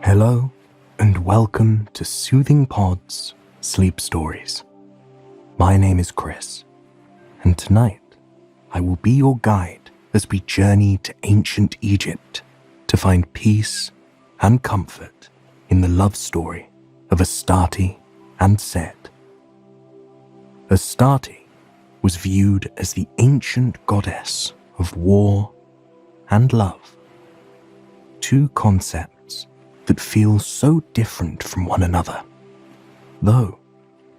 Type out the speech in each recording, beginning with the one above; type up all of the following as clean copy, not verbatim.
Hello, and welcome to Soothing Pod's Sleep Stories. My name is Chris, and tonight I will be your guide as we journey to ancient Egypt to find peace and comfort in the love story of Astarte and Set. Astarte was viewed as the ancient goddess of war and love, two concepts that feel so different from one another, though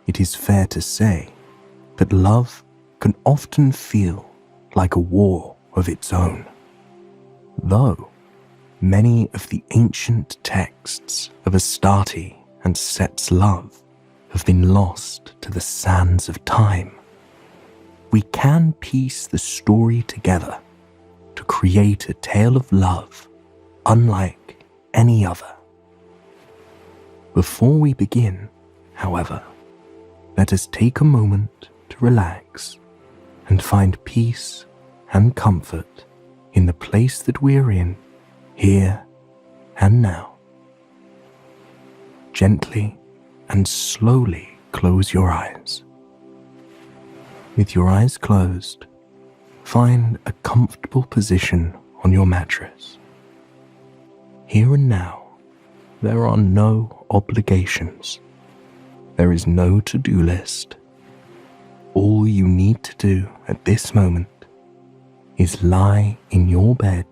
it is fair to say that love can often feel like a war of its own. Though many of the ancient texts of Astarte and Set's love have been lost to the sands of time, we can piece the story together to create a tale of love unlike any other. Before we begin, however, let us take a moment to relax and find peace and comfort in the place that we're in, here and now. Gently and slowly close your eyes. With your eyes closed, find a comfortable position on your mattress. Here and now, there are no obligations. There is no to-do list. All you need to do at this moment is lie in your bed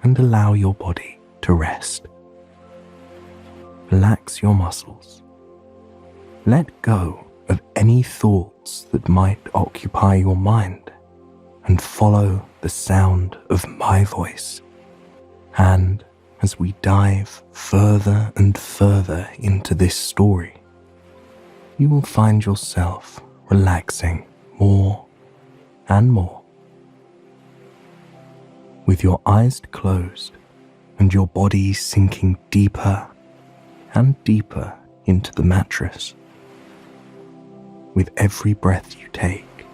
and allow your body to rest. Relax your muscles. Let go of any thoughts that might occupy your mind and follow the sound of my voice. And as we dive further and further into this story, you will find yourself relaxing more and more. With your eyes closed and your body sinking deeper and deeper into the mattress, with every breath you take,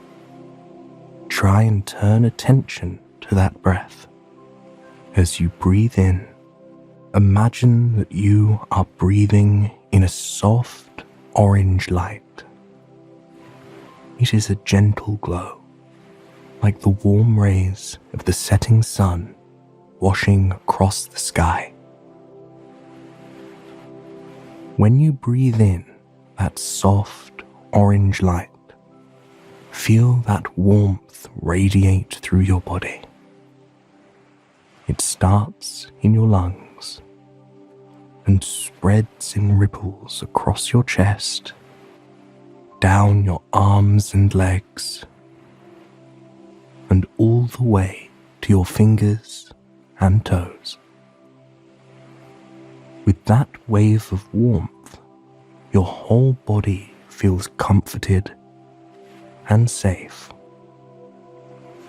try and turn attention to that breath. As you breathe in, imagine that you are breathing in a soft orange light. It is a gentle glow, like the warm rays of the setting sun washing across the sky. When you breathe in that soft orange light, feel that warmth radiate through your body. It starts in your lungs and spreads in ripples across your chest, down your arms and legs, and all the way to your fingers and toes. With that wave of warmth, your whole body feels comforted and safe,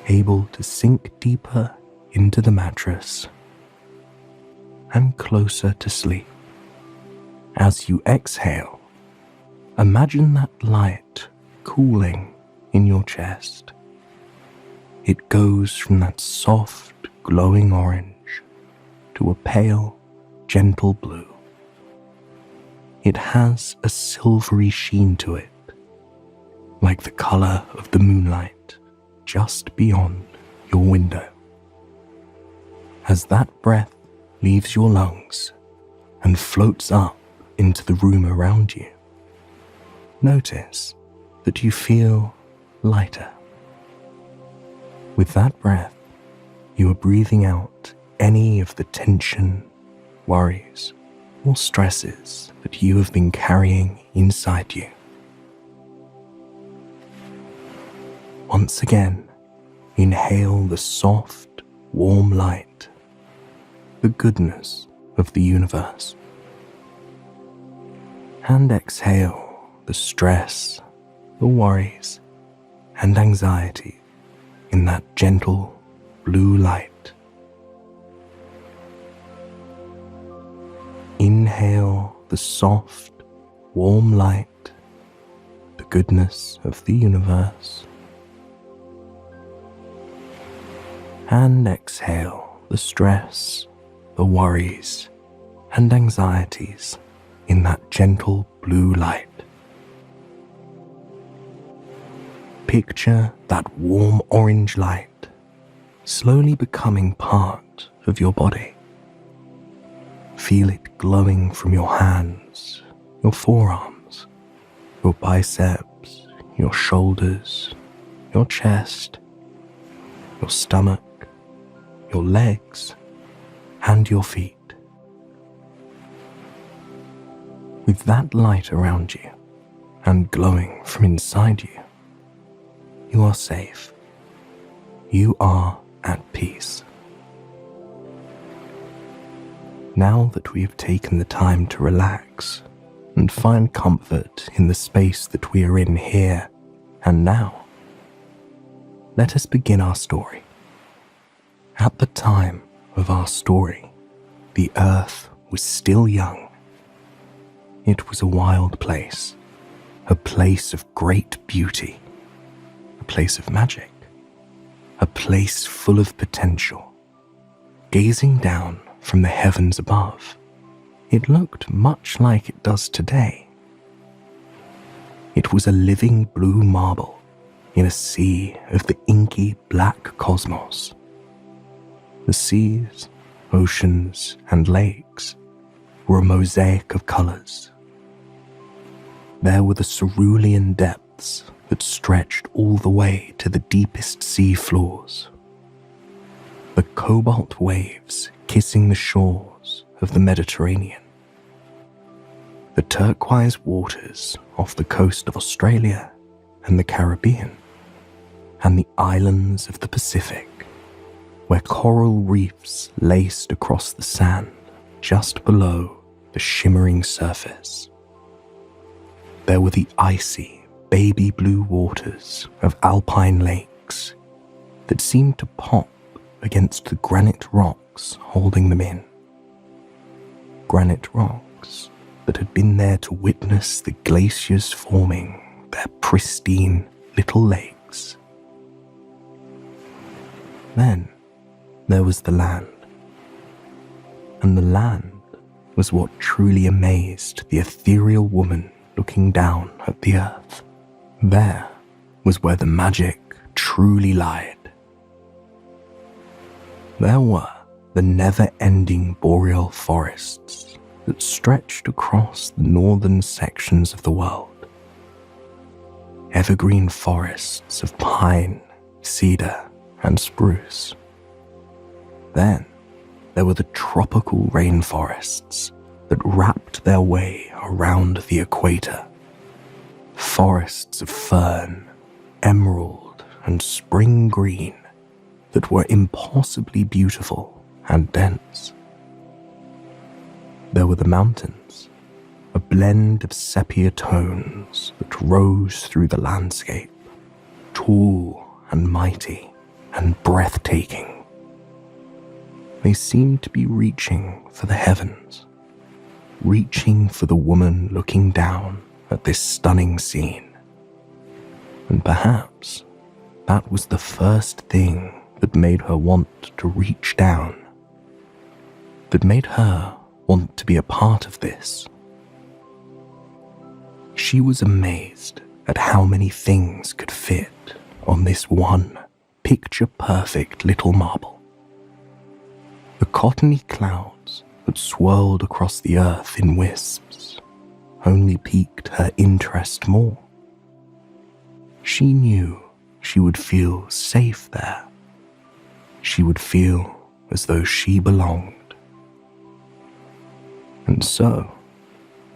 able to sink deeper into the mattress and closer to sleep. As you exhale, imagine that light cooling in your chest. It goes from that soft, glowing orange to a pale, gentle blue. It has a silvery sheen to it, like the color of the moonlight just beyond your window. As that breath leaves your lungs and floats up into the room around you, notice that you feel lighter. With that breath, you are breathing out any of the tension, worries, or stresses that you have been carrying inside you. Once again, inhale the soft, warm light, the goodness of the universe. And exhale the stress, the worries, and anxiety in that gentle blue light. Inhale the soft, warm light, the goodness of the universe. And exhale the stress, the worries, and anxieties in that gentle blue light. Picture that warm orange light slowly becoming part of your body. Feel it glowing from your hands, your forearms, your biceps, your shoulders, your chest, your stomach, your legs, and your feet. With that light around you and glowing from inside you, you are safe. You are at peace. Now that we have taken the time to relax and find comfort in the space that we are in here and now, let us begin our story. At the time of our story, the earth was still young. It was a wild place, a place of great beauty, a place of magic, a place full of potential. Gazing down from the heavens above, it looked much like it does today. It was a living blue marble in a sea of the inky black cosmos. The seas, oceans, and lakes were a mosaic of colors. There were the cerulean depths that stretched all the way to the deepest sea floors. The cobalt waves kissing the shores of the Mediterranean. The turquoise waters off the coast of Australia and the Caribbean, and the islands of the Pacific, where coral reefs laced across the sand just below the shimmering surface. There were the icy, baby blue waters of alpine lakes that seemed to pop against the granite rocks holding them in. Granite rocks that had been there to witness the glaciers forming their pristine little lakes. Then there was the land. And the land was what truly amazed the ethereal woman looking down at the earth. There was where the magic truly lied. There were the never-ending boreal forests that stretched across the northern sections of the world. Evergreen forests of pine, cedar, and spruce. Then there were the tropical rainforests that wrapped their way around the equator. Forests of fern, emerald, and spring green that were impossibly beautiful and dense. There were the mountains, a blend of sepia tones that rose through the landscape, tall and mighty and breathtaking. They seemed to be reaching for the heavens, reaching for the woman looking down at this stunning scene. And perhaps that was the first thing that made her want to reach down, that made her want to be a part of this. She was amazed at how many things could fit on this one picture-perfect little marble. The cottony clouds that swirled across the earth in wisps only piqued her interest more. She knew she would feel safe there. She would feel as though she belonged. And so,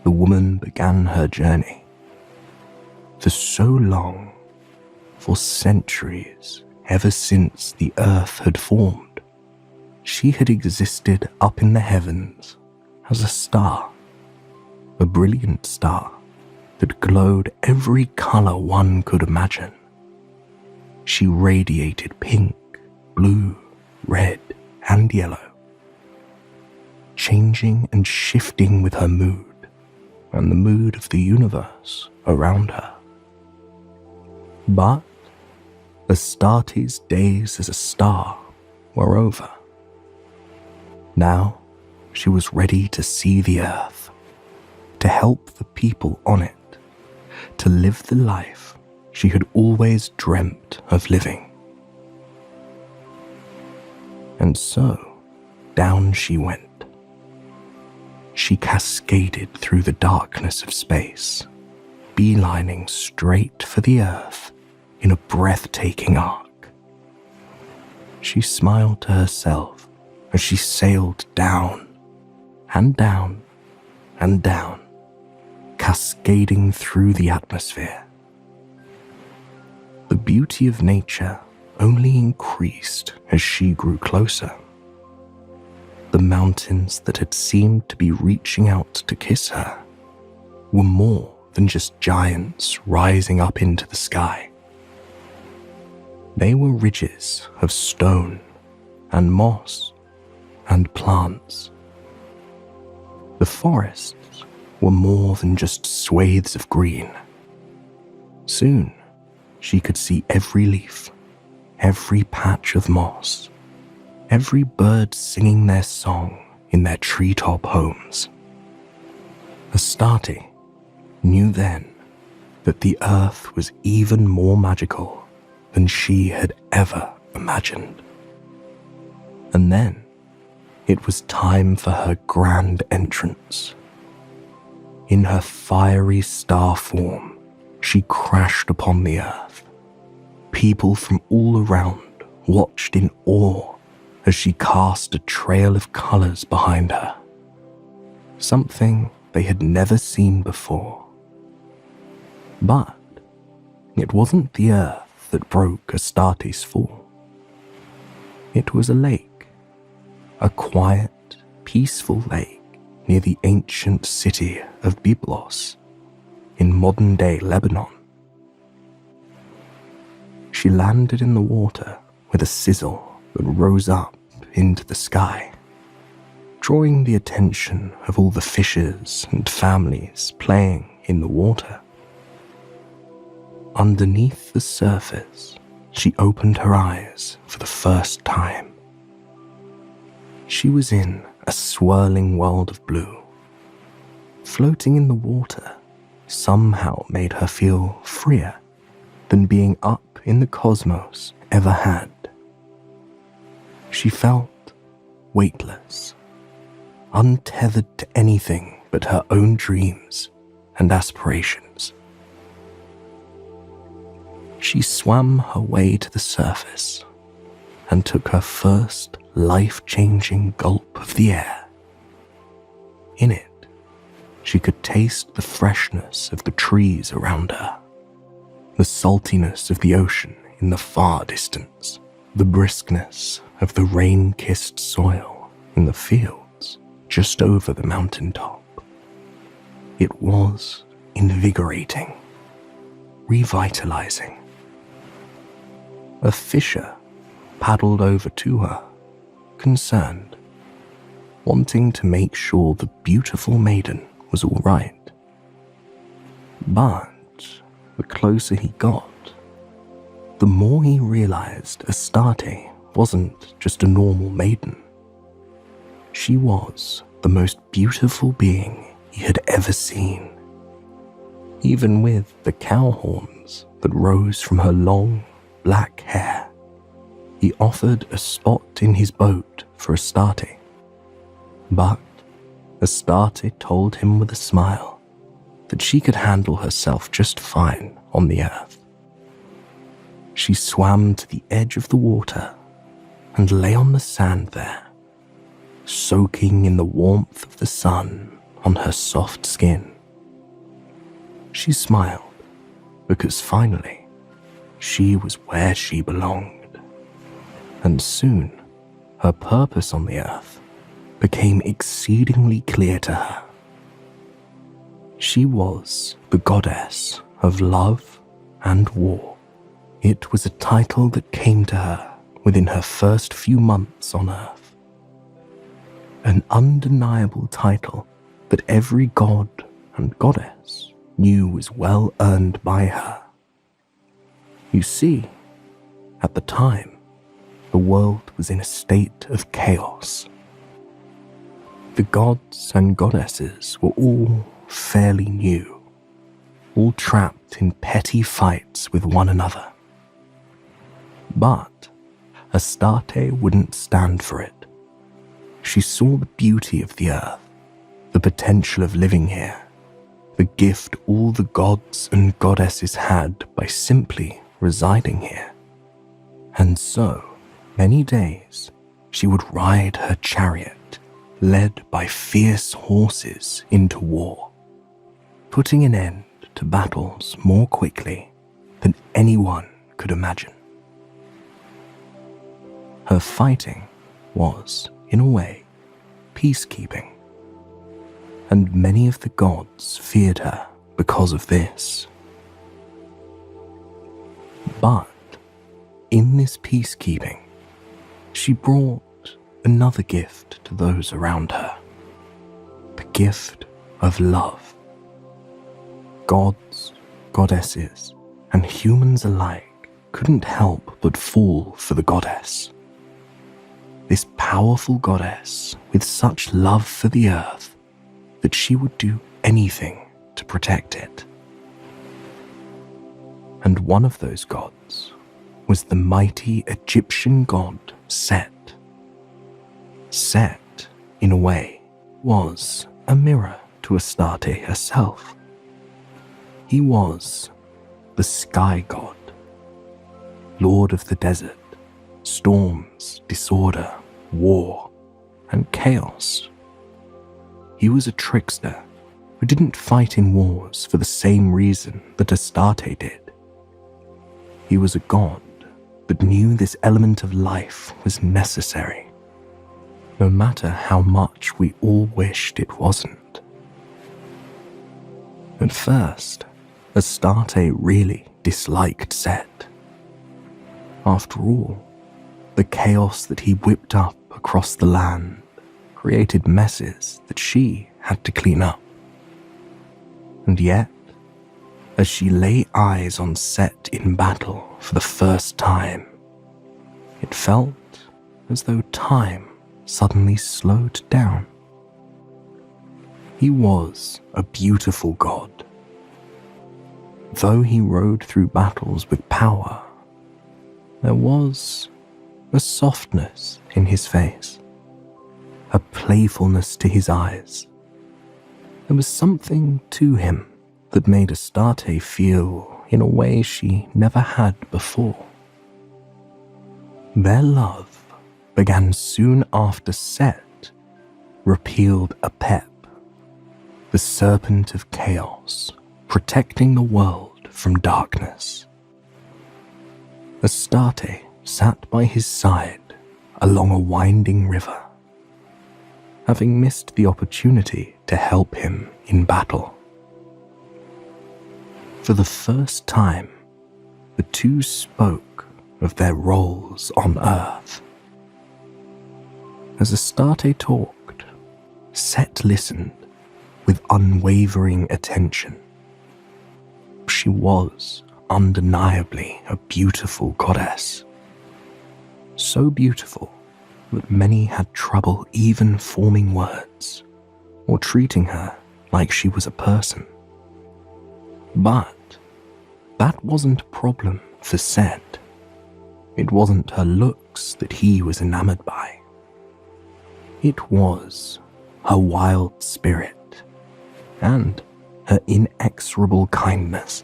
the woman began her journey. For so long, for centuries, ever since the earth had formed, she had existed up in the heavens as a star, a brilliant star that glowed every color one could imagine. She radiated pink, blue, red, and yellow, changing and shifting with her mood and the mood of the universe around her. But Astarte's days as a star were over. Now she was ready to see the earth, to help the people on it, to live the life she had always dreamt of living. And so, down she went. She cascaded through the darkness of space, beelining straight for the earth in a breathtaking arc. She smiled to herself as she sailed down and down and down, cascading through the atmosphere. The beauty of nature only increased as she grew closer. The mountains that had seemed to be reaching out to kiss her were more than just giants rising up into the sky. They were ridges of stone and moss and plants. The forests were more than just swathes of green. Soon, she could see every leaf, every patch of moss, every bird singing their song in their treetop homes. Astarte knew then that the earth was even more magical than she had ever imagined. And then it was time for her grand entrance. In her fiery star form, she crashed upon the earth. People from all around watched in awe as she cast a trail of colors behind her, something they had never seen before. But it wasn't the earth that broke Astarte's fall. It was a lake, a quiet, peaceful lake near the ancient city of Byblos in modern-day Lebanon. She landed in the water with a sizzle that rose up into the sky, drawing the attention of all the fishes and families playing in the water. Underneath the surface, she opened her eyes for the first time. She was in a swirling world of blue. Floating in the water somehow made her feel freer than being up in the cosmos ever had. She felt weightless, untethered to anything but her own dreams and aspirations. She swam her way to the surface and took her first life-changing gulp of the air. In it, she could taste the freshness of the trees around her, the saltiness of the ocean in the far distance, the briskness of the rain-kissed soil in the fields just over the mountaintop. It was invigorating, revitalizing. A fisher paddled over to her, concerned, wanting to make sure the beautiful maiden was all right. But the closer he got, the more he realized Astarte wasn't just a normal maiden. She was the most beautiful being he had ever seen. Even with the cow horns that rose from her long, black hair, he offered a spot in his boat for Astarte. But Astarte told him with a smile that she could handle herself just fine on the earth. She swam to the edge of the water and lay on the sand there, soaking in the warmth of the sun on her soft skin. She smiled because finally she was where she belonged, and soon her purpose on the earth became exceedingly clear to her. She was the goddess of love and war. It was a title that came to her within her first few months on Earth. An undeniable title that every god and goddess knew was well earned by her. You see, at the time, the world was in a state of chaos. The gods and goddesses were all fairly new, all trapped in petty fights with one another. But Astarte wouldn't stand for it. She saw the beauty of the earth, the potential of living here, the gift all the gods and goddesses had by simply residing here. And so, many days, she would ride her chariot, led by fierce horses, into war, putting an end to battles more quickly than anyone could imagine. Her fighting was, in a way, peacekeeping, and many of the gods feared her because of this. But in this peacekeeping, she brought another gift to those around her, the gift of love. Gods, goddesses, and humans alike couldn't help but fall for the goddess. This powerful goddess with such love for the earth that she would do anything to protect it. And one of those gods was the mighty Egyptian god Set. Set, in a way, was a mirror to Astarte herself. He was the sky god, lord of the desert, storms, disorder, war, and chaos. He was a trickster who didn't fight in wars for the same reason that Astarte did. He was a god that knew this element of life was necessary, no matter how much we all wished it wasn't. At first, Astarte really disliked Set. After all, the chaos that he whipped up across the land created messes that she had to clean up. And yet, as she lay eyes on Set in battle for the first time, it felt as though time suddenly slowed down. He was a beautiful god. Though he rode through battles with power, there was a softness in his face, a playfulness to his eyes. There was something to him that made Astarte feel in a way she never had before. Their love began soon after Set repealed Apep, the serpent of chaos, protecting the world from darkness. Astarte sat by his side along a winding river, having missed the opportunity to help him in battle. For the first time, the two spoke of their roles on Earth. As Astarte talked, Set listened with unwavering attention. She was undeniably a beautiful goddess, so beautiful that many had trouble even forming words or treating her like she was a person. But that wasn't a problem for Set. It wasn't her looks that he was enamored by. It was her wild spirit and her inexorable kindness.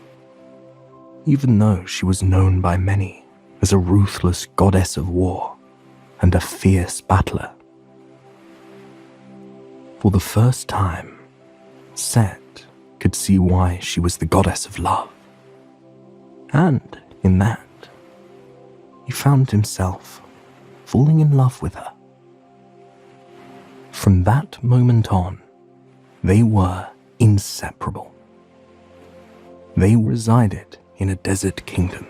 Even though she was known by many as a ruthless goddess of war and a fierce battler. For the first time, Set could see why she was the goddess of love. And in that, he found himself falling in love with her. From that moment on, they were inseparable. They resided in a desert kingdom,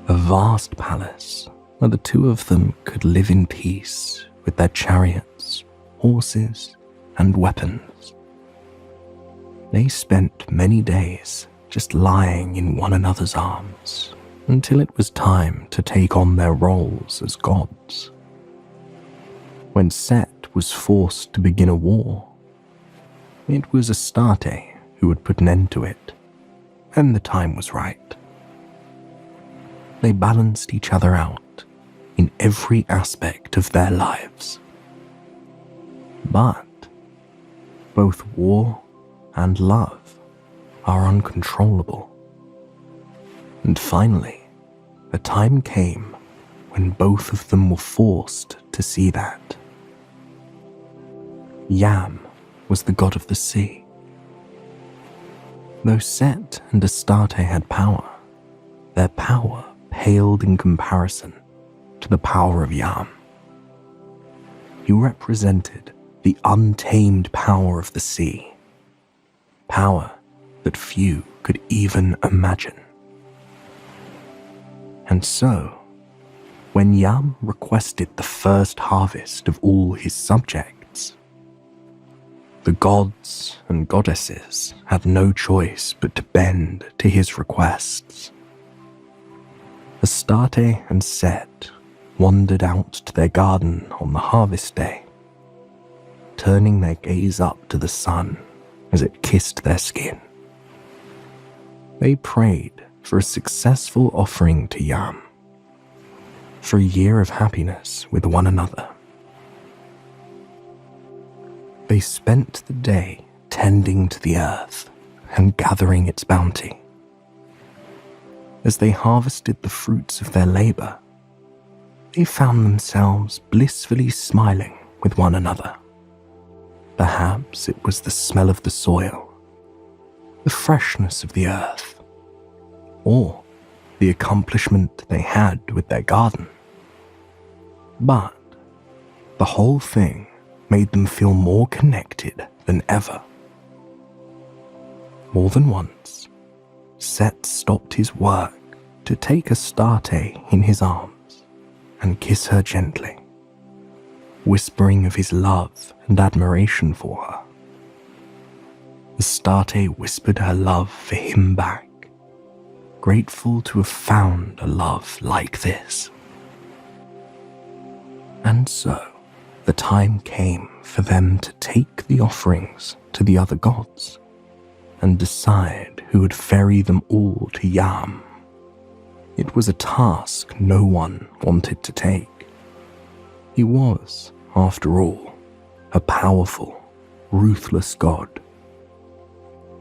a vast palace where the two of them could live in peace with their chariots, horses, and weapons. They spent many days just lying in one another's arms until it was time to take on their roles as gods. When Set was forced to begin a war, it was Astarte who would put an end to it, and the time was right. They balanced each other out in every aspect of their lives. But both war and love are uncontrollable. And finally, a time came when both of them were forced to see that. Yam was the god of the sea. Though Set and Astarte had power, their power paled in comparison to the power of Yam. He represented the untamed power of the sea, power that few could even imagine. And so, when Yam requested the first harvest of all his subjects, the gods and goddesses had no choice but to bend to his requests. Astarte and Set wandered out to their garden on the harvest day, turning their gaze up to the sun as it kissed their skin. They prayed for a successful offering to Yam, for a year of happiness with one another. They spent the day tending to the earth and gathering its bounty. As they harvested the fruits of their labor, they found themselves blissfully smiling with one another. Perhaps it was the smell of the soil, the freshness of the earth, or the accomplishment they had with their garden. But the whole thing made them feel more connected than ever. More than once, Set stopped his work to take Astarte in his arms and kiss her gently, whispering of his love and admiration for her. Astarte whispered her love for him back, grateful to have found a love like this. And so, the time came for them to take the offerings to the other gods and decide who would ferry them all to Yam. It was a task no one wanted to take. He was, after all, a powerful, ruthless god.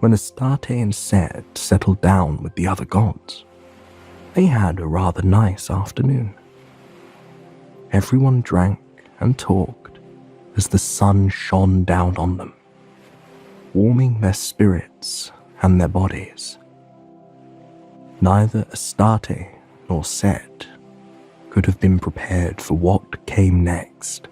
When Astarte and Set settled down with the other gods, they had a rather nice afternoon. Everyone drank and talked as the sun shone down on them, warming their spirits and their bodies. Neither Astarte nor Set could have been prepared for what came next.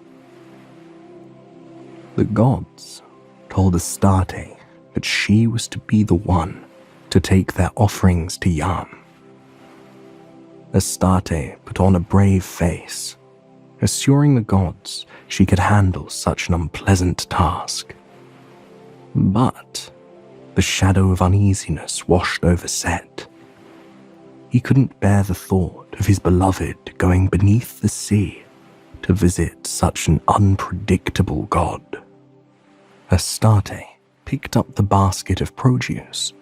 The gods told Astarte that she was to be the one to take their offerings to Yam. Astarte put on a brave face, assuring the gods she could handle such an unpleasant task. But the shadow of uneasiness washed over Set. He couldn't bear the thought of his beloved going beneath the sea to visit such an unpredictable god. Astarte picked up the basket of produce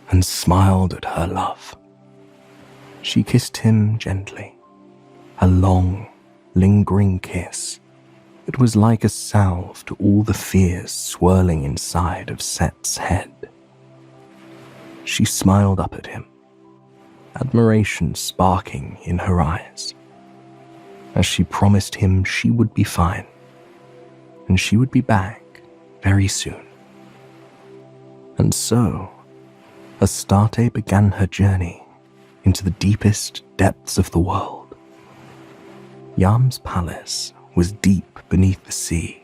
and smiled at her love. She kissed him gently, a long, lingering kiss that was like a salve to all the fears swirling inside of Set's head. She smiled up at him, admiration sparking in her eyes, as she promised him she would be fine, and she would be back very soon. And so, Astarte began her journey into the deepest depths of the world. Yam's palace was deep beneath the sea,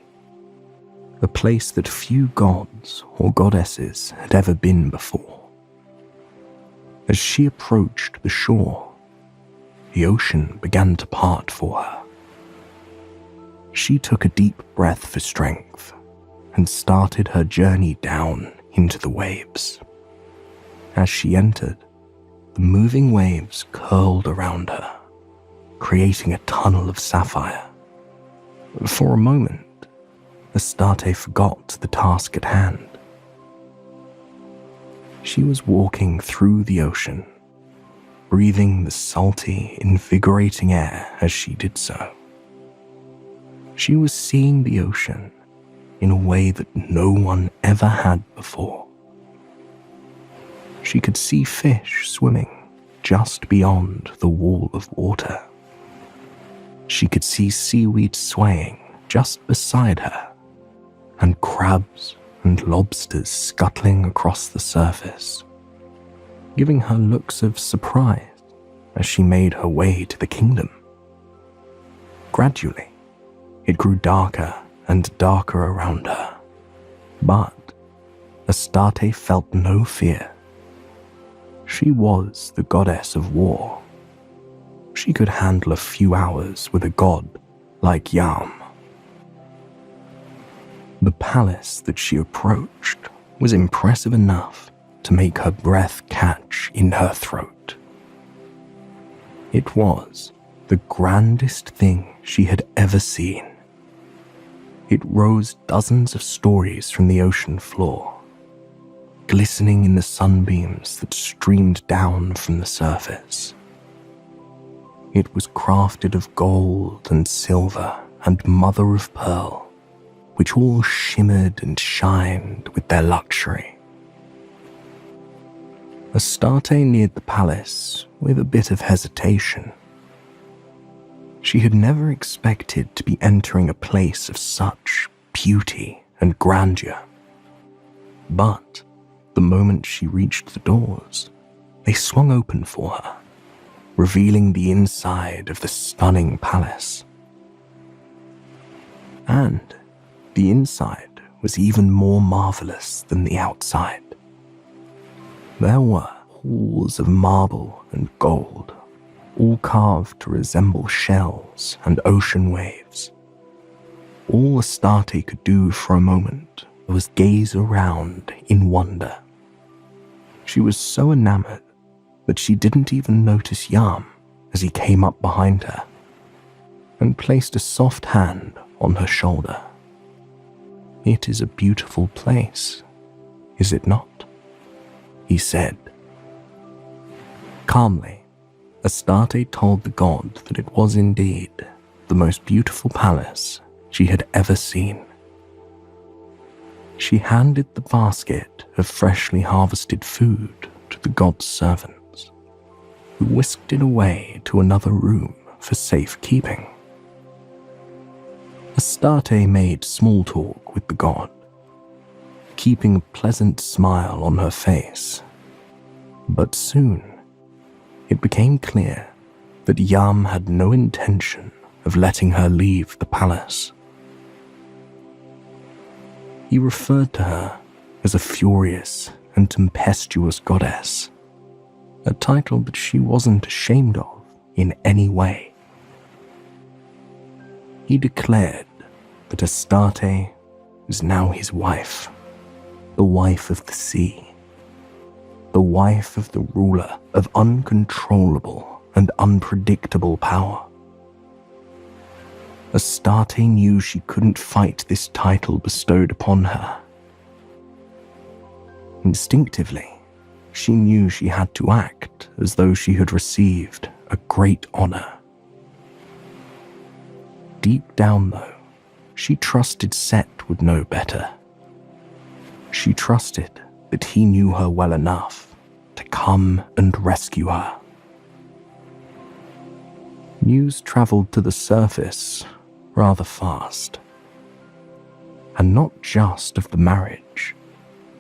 a place that few gods or goddesses had ever been before. As she approached the shore, the ocean began to part for her. She took a deep breath for strength and started her journey down into the waves. As she entered, the moving waves curled around her, creating a tunnel of sapphire. For a moment, Astarte forgot the task at hand. She was walking through the ocean, breathing the salty, invigorating air as she did so. She was seeing the ocean in a way that no one ever had before. She could see fish swimming just beyond the wall of water. She could see seaweed swaying just beside her, and crabs and lobsters scuttling across the surface, giving her looks of surprise as she made her way to the kingdom. Gradually, it grew darker and darker around her, but Astarte felt no fear. She was the goddess of war. She could handle a few hours with a god like Yam. The palace that she approached was impressive enough to make her breath catch in her throat. It was the grandest thing she had ever seen. It rose dozens of stories from the ocean floor, glistening in the sunbeams that streamed down from the surface. It was crafted of gold and silver and mother of pearl, which all shimmered and shined with their luxury. Astarte neared the palace with a bit of hesitation. She had never expected to be entering a place of such beauty and grandeur. But the moment she reached the doors, they swung open for her, revealing the inside of the stunning palace. And the inside was even more marvelous than the outside. There were halls of marble and gold, all carved to resemble shells and ocean waves. All Astarte could do for a moment was gaze around in wonder. She was so enamored that she didn't even notice Yam as he came up behind her and placed a soft hand on her shoulder. "It is a beautiful place, is it not?" he said. Calmly, Astarte told the god that it was indeed the most beautiful palace she had ever seen. She handed the basket of freshly harvested food to the god's servants, who whisked it away to another room for safekeeping. Astarte made small talk with the god, keeping a pleasant smile on her face. But soon, it became clear that Yam had no intention of letting her leave the palace. He referred to her as a furious and tempestuous goddess, a title that she wasn't ashamed of in any way. He declared that Astarte was now his wife, the wife of the sea, the wife of the ruler of uncontrollable and unpredictable power. Astarte knew she couldn't fight this title bestowed upon her. Instinctively, she knew she had to act as though she had received a great honor. Deep down, though, she trusted Set would know better. She trusted that he knew her well enough to come and rescue her. News traveled to the surface rather fast, and not just of the marriage,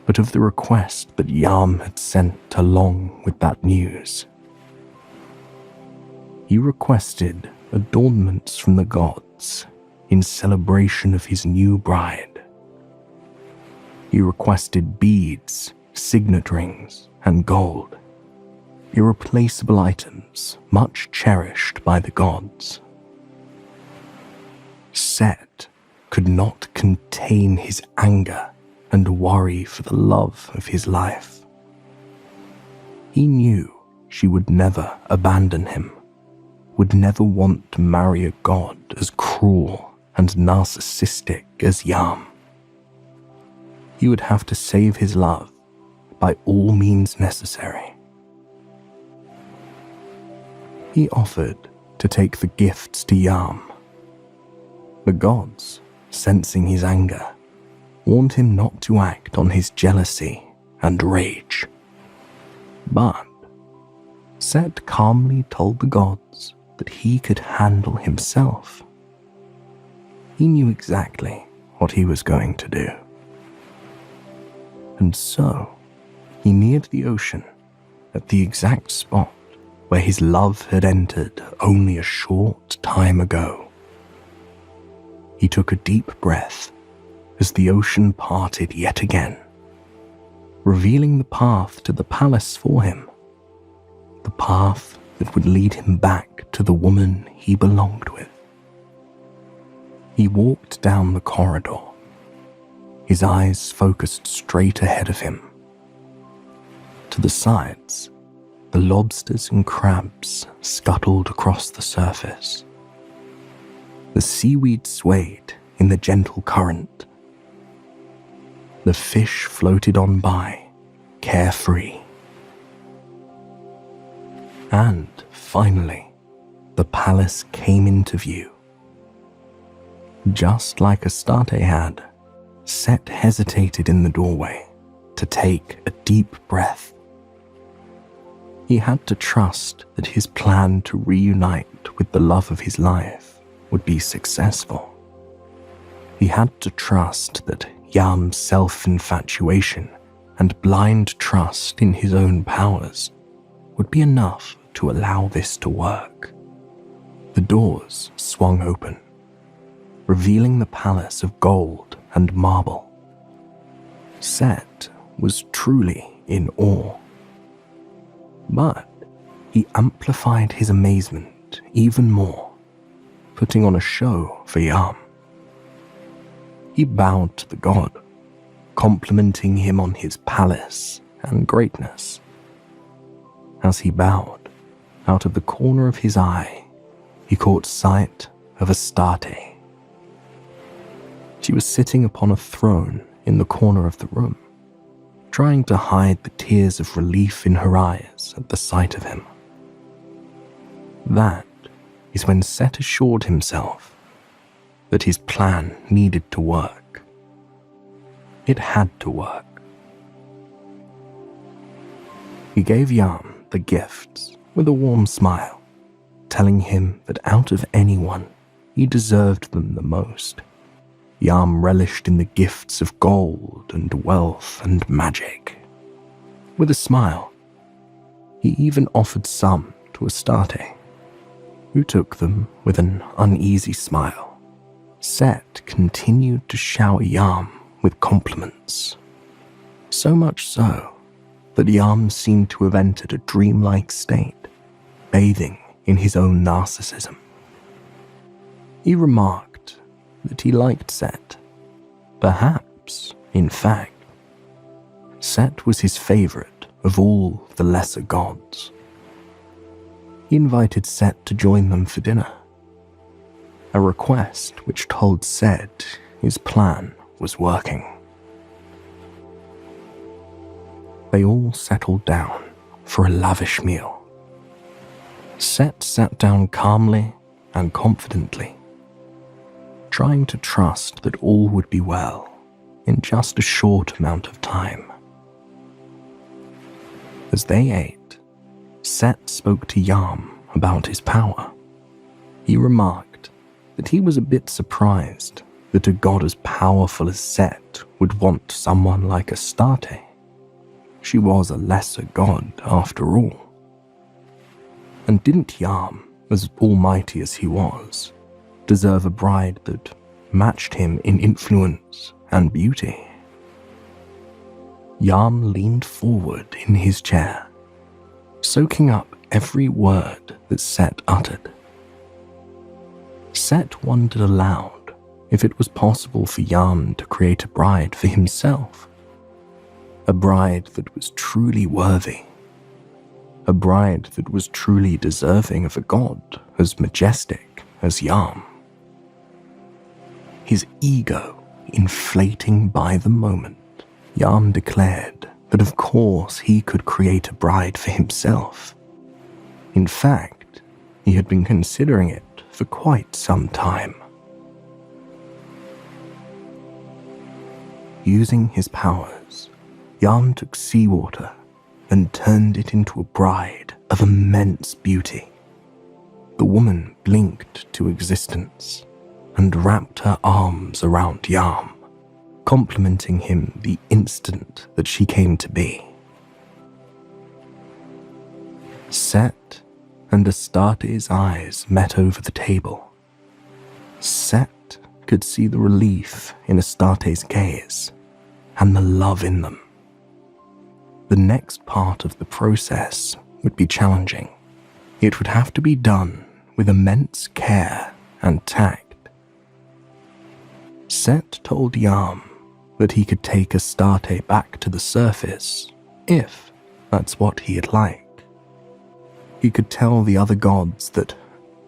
but of the request that Yam had sent along with that news. He requested adornments from the gods in celebration of his new bride. He requested beads, signet rings, and gold, irreplaceable items much cherished by the gods. Set could not contain his anger and worry for the love of his life. He knew she would never abandon him, would never want to marry a god as cruel and narcissistic as Yam. he would have to save his love by all means necessary. He offered to take the gifts to Yam. The gods, sensing his anger, warned him not to act on his jealousy and rage. But Set calmly told the gods that he could handle himself. He knew exactly what he was going to do. And so, he neared the ocean at the exact spot where his love had entered only a short time ago. He took a deep breath as the ocean parted yet again, revealing the path to the palace for him, the path that would lead him back to the woman he belonged with. He walked down the corridor, his eyes focused straight ahead of him. To the sides, the lobsters and crabs scuttled across the surface. The seaweed swayed in the gentle current. The fish floated on by, carefree. And finally, the palace came into view. Just like Astarte had, Set hesitated in the doorway to take a deep breath. He had to trust that his plan to reunite with the love of his life would be successful. He had to trust that Yam's self-infatuation and blind trust in his own powers would be enough to allow this to work. The doors swung open, revealing the palace of gold and marble. Set was truly in awe. But he amplified his amazement even more, putting on a show for Yam. He bowed to the god, complimenting him on his palace and greatness. As he bowed, out of the corner of his eye, he caught sight of Astarte. She was sitting upon a throne in the corner of the room, trying to hide the tears of relief in her eyes at the sight of him. That is when Set assured himself that his plan needed to work. It had to work. He gave Yam the gifts with a warm smile, telling him that out of anyone, he deserved them the most. Yam relished in the gifts of gold and wealth and magic. With a smile, he even offered some to Astarte, who took them with an uneasy smile. Set continued to shower Yam with compliments, so much so that Yam seemed to have entered a dreamlike state, bathing in his own narcissism. He remarked that he liked Set. Perhaps, in fact, Set was his favorite of all the lesser gods. He invited Set to join them for dinner, a request which told Set his plan was working. They all settled down for a lavish meal. Set sat down calmly and confidently, trying to trust that all would be well in just a short amount of time. As they ate, Set spoke to Yam about his power. He remarked that he was a bit surprised that a god as powerful as Set would want someone like Astarte. She was a lesser god after all. And didn't Yam, as almighty as he was, deserve a bride that matched him in influence and beauty? Yam leaned forward in his chair, soaking up every word that Set uttered. Set wondered aloud if it was possible for Yam to create a bride for himself, a bride that was truly worthy, a bride that was truly deserving of a god as majestic as Yam. His ego inflating by the moment Yam declared that of course he could create a bride for himself. In fact, he had been considering it for quite some time. Using his powers, Yam took seawater and turned it into a bride of immense beauty. The woman blinked to existence and wrapped her arms around Yam, complimenting him the instant that she came to be. Set and Astarte's eyes met over the table. Set could see the relief in Astarte's gaze and the love in them. The next part of the process would be challenging. It would have to be done with immense care and tact. Set told Yam that he could take Astarte back to the surface, if that's what he'd like. He could tell the other gods that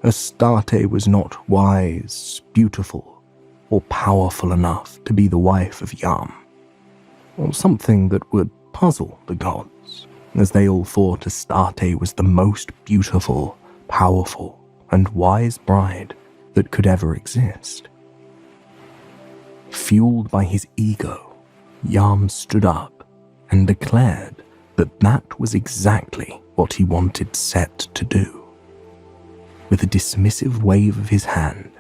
Astarte was not wise, beautiful, or powerful enough to be the wife of Yam, or something that would puzzle the gods, as they all thought Astarte was the most beautiful, powerful, and wise bride that could ever exist. Fueled by his ego, Yam stood up and declared that that was exactly what he wanted Set to do. With a dismissive wave of his hand,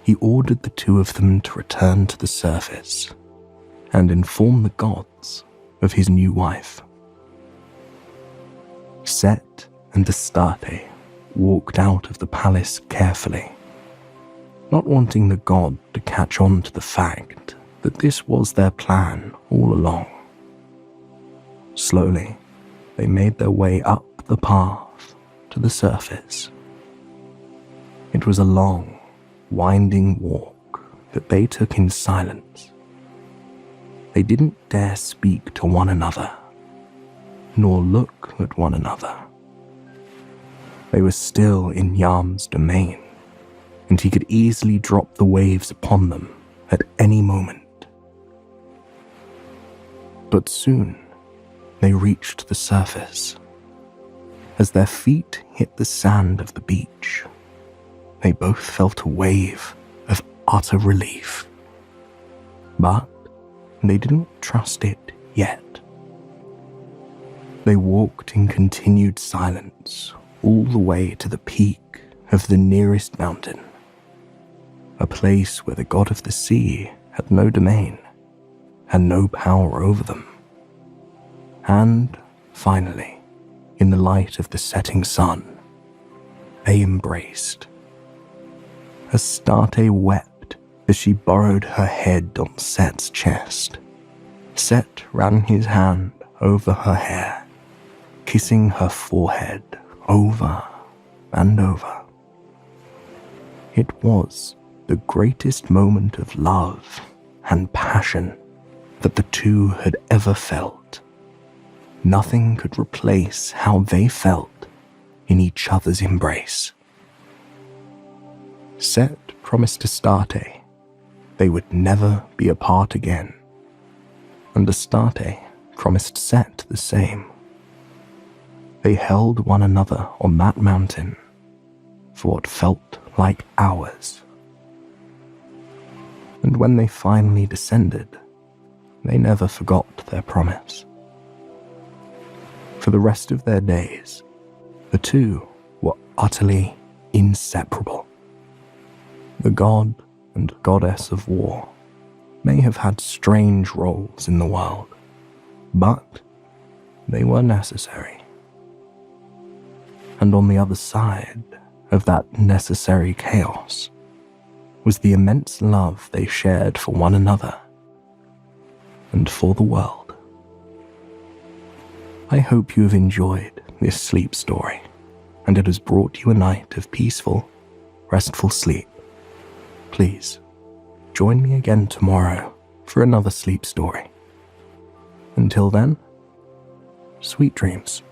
he ordered the two of them to return to the surface and inform the gods of his new wife. Set and Astarte walked out of the palace carefully, not wanting the god to catch on to the fact that this was their plan all along. Slowly, they made their way up the path to the surface. It was a long, winding walk that they took in silence. They didn't dare speak to one another, nor look at one another. They were still in Yam's domain, and he could easily drop the waves upon them at any moment. But soon, they reached the surface. As their feet hit the sand of the beach, they both felt a wave of utter relief. But they didn't trust it yet. They walked in continued silence all the way to the peak of the nearest mountain, a place where the god of the sea had no domain and no power over them. And finally, in the light of the setting sun, they embraced. Astarte wept as she burrowed her head on Set's chest. Set ran his hand over her hair, kissing her forehead over and over. It was the greatest moment of love and passion that the two had ever felt. Nothing could replace how they felt in each other's embrace. Set promised Astarte they would never be apart again, and Astarte promised Set the same. They held one another on that mountain for what felt like hours. And when they finally descended, they never forgot their promise. For the rest of their days, the two were utterly inseparable. The god and goddess of war may have had strange roles in the world, but they were necessary. And on the other side of that necessary chaos was the immense love they shared for one another and for the world. I hope you have enjoyed this sleep story, and it has brought you a night of peaceful, restful sleep. Please, join me again tomorrow for another sleep story. Until then, sweet dreams.